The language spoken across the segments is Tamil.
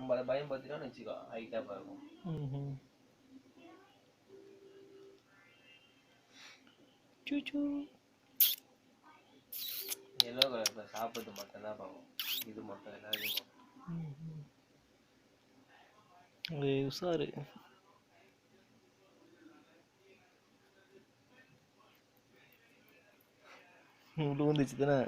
நம்ம அதை பயன்படுத்தினோம்னு வச்சுக்கோ ஹைட்டாக இருக்கும். எல்லோ கலர் சாப்பிட்டு மட்டும் தான் பார்க்கும். இது மட்டும் எல்லாத்தையும் உஷாரு. விழுந்துச்சு தானே.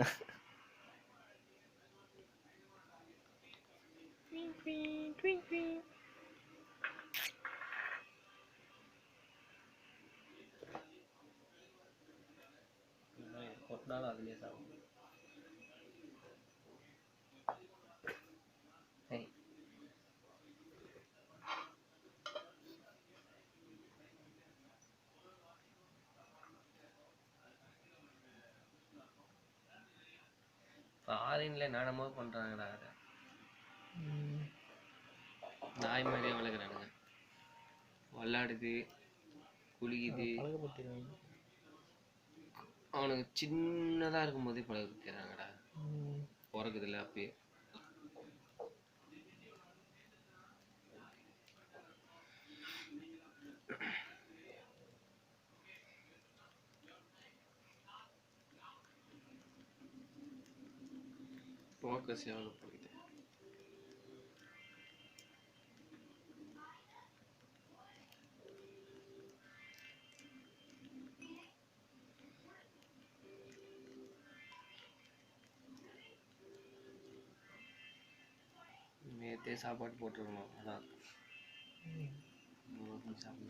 கொட்டினாலும் அதுலேயே சாப்பிடும். ஃபாரின்ல என்னென்னமோ பண்றாங்கடா. அதை நாய் மாதிரியே வளர்க்குறானுங்க. விளாடுது, குளிக்குது. அவனுக்கு சின்னதா இருக்கும் போதே பழகுறாங்கடா. பிறகுதுல அப்பயே ஃபோக்கஸ் எவ்வளோ போகுது. நேற்றே சாப்பாடு போட்டுருக்கணும். அதான் சாப்பிடணும்.